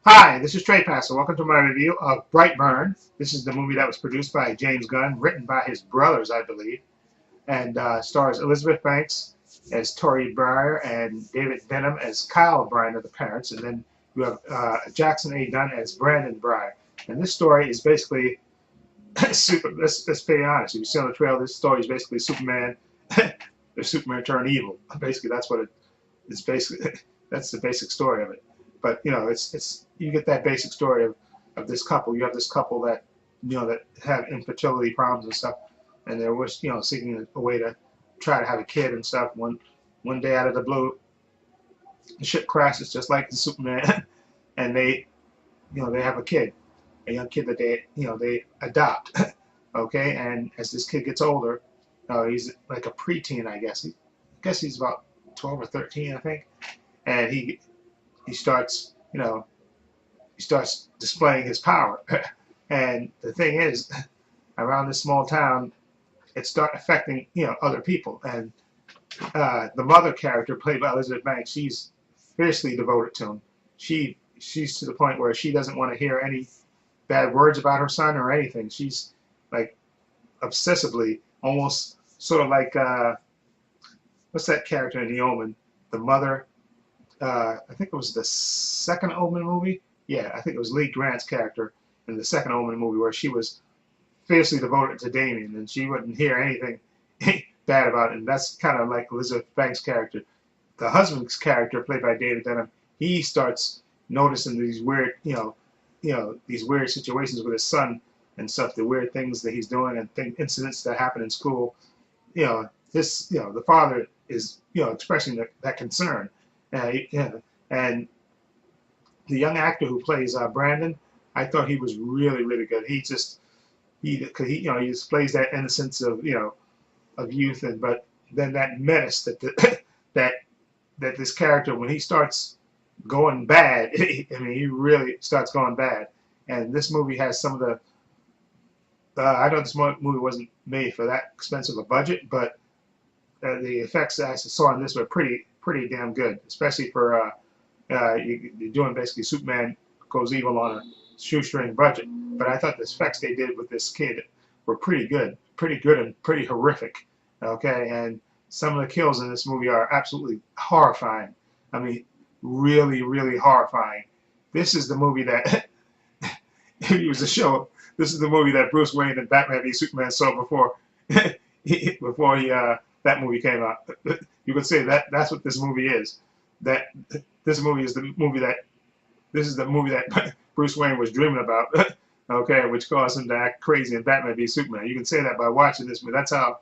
Hi, this is Trey Passer. Welcome to my review of Brightburn. This is the movie that was produced by James Gunn, written by his brothers, I believe, and stars Elizabeth Banks as Tori Breyer and David Denham as Kyle Breyer, the parents, and then you have Jackson A. Dunn as Brandon Breyer. And this story is basically super. Let's be honest. If you see on the trail, this story is basically Superman. The Superman turned evil. Basically, that's what it is. Basically, that's the basic story of it. But it's you get that basic story of this couple. You have this couple that that have infertility problems and stuff, and they're seeking a way to try to have a kid and stuff. One day out of the blue, the ship crashes just like the Superman, and they have a kid, a young kid that they adopt. Okay, and as this kid gets older, he's like a preteen, I guess. I guess he's about 12 or 13, I think, and he starts he starts displaying his power. And the thing is, around this small town, it starts affecting other people. And the mother character, played by Elizabeth Banks, she's fiercely devoted to him. She's to the point where she doesn't want to hear any bad words about her son or anything. She's like obsessively, almost sort of like what's that character in The Omen? The mother. I think it was the second Omen movie. Yeah, I think it was Lee Grant's character in the second Omen movie where she was fiercely devoted to Damien and she wouldn't hear anything bad about it. And that's kind of like Elizabeth Banks' character. The husband's character, played by David Denham, he starts noticing these weird, these weird situations with his son and stuff, the weird things that he's doing and incidents that happen in school. The father is, expressing that concern. And the young actor who plays Brandon, I thought he was really, really good. Cause he just plays that innocence of youth, and but then that menace that that this character, when he starts going bad, I mean, he really starts going bad. And this movie has some of the. I know this movie wasn't made for that expensive a budget, but the effects that I saw in this were pretty damn good, especially for you're doing basically Superman goes evil on a shoestring budget. But I thought the effects they did with this kid were pretty good and pretty horrific. Okay, and some of the kills in this movie are absolutely horrifying. I mean, really, really horrifying. This is the movie that if it was a show. This is the movie that Bruce Wayne and Batman v Superman saw before before that movie came out. You could say that's what this movie is. That this movie is the movie that this is the movie that Bruce Wayne was dreaming about. Okay, which caused him to act crazy in Batman v Superman. You can say that by watching this movie. That's how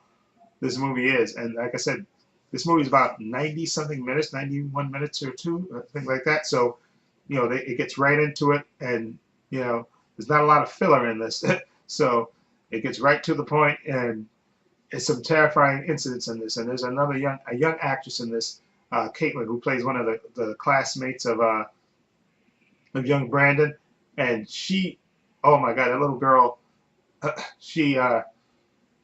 this movie is. And like I said, this movie is about 90 something minutes, 91 minutes or two, things like that. So, it gets right into it, and there's not a lot of filler in this. So it gets right to the point, and it's some terrifying incidents in this. And there's a young actress in this, Caitlin, who plays one of the classmates of young Brandon, and oh my God, that little girl, she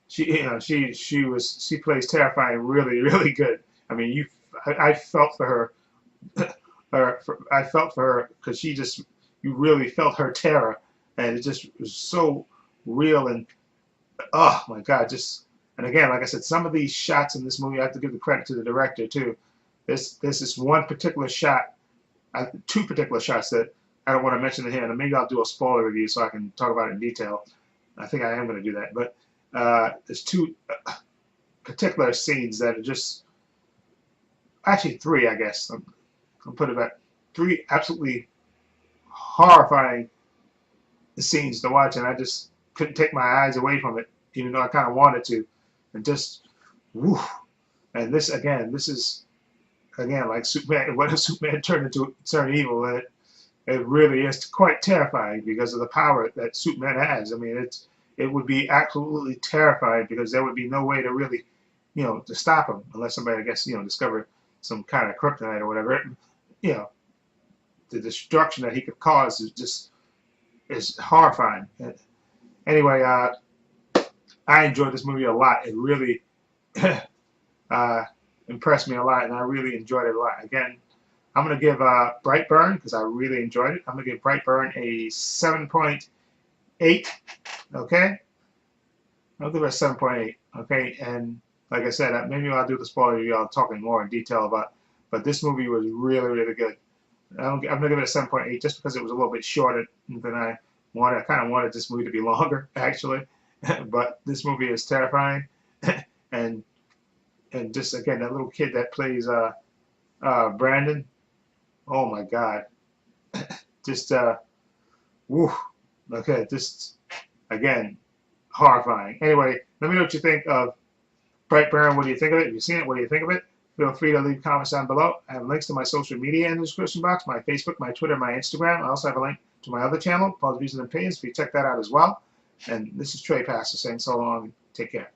she plays terrifying, really, really good. I mean, I felt for her, I felt for her because you really felt her terror, and it just was so real. And oh my God, just, and again, like I said, some of these shots in this movie, I have to give the credit to the director too. There's this one particular shot, two particular shots that I don't want to mention it here, and maybe I'll do a spoiler review so I can talk about it in detail. I think I am going to do that, but there's two particular scenes that are just, actually three, I guess. I'll put it back. Three absolutely horrifying scenes to watch, and I just couldn't take my eyes away from it, even though I kind of wanted to, and just, woo. And this is again like Superman. What if Superman turned evil? And it really is quite terrifying because of the power that Superman has. I mean, it would be absolutely terrifying because there would be no way to really, to stop him unless somebody, I guess, discovered some kind of kryptonite or whatever. You know, the destruction that he could cause is horrifying. Anyway, I enjoyed this movie a lot. It really impressed me a lot, and I really enjoyed it a lot. Again, I'm going to give Brightburn, because I really enjoyed it, I'm going to give Brightburn a 7.8. Okay? I'll give it a 7.8. Okay? And like I said, maybe I'll do the spoiler review. I'll talk more in detail about. But this movie was really, really good. I'm going to give it a 7.8 just because it was a little bit shorter than I wanted. I kind of wanted this movie to be longer, actually. But this movie is terrifying. and and just, again, that little kid that plays Brandon. Oh, my God. Just, woo. Okay, just, again, horrifying. Anyway, let me know what you think of Brightburn. What do you think of it? If you've seen it, what do you think of it? Feel free to leave comments down below. I have links to my social media in the description box, my Facebook, my Twitter, my Instagram. I also have a link to my other channel, Paul's Views and Opinions, if you check that out as well. And this is Trey Pastor saying so long. Take care.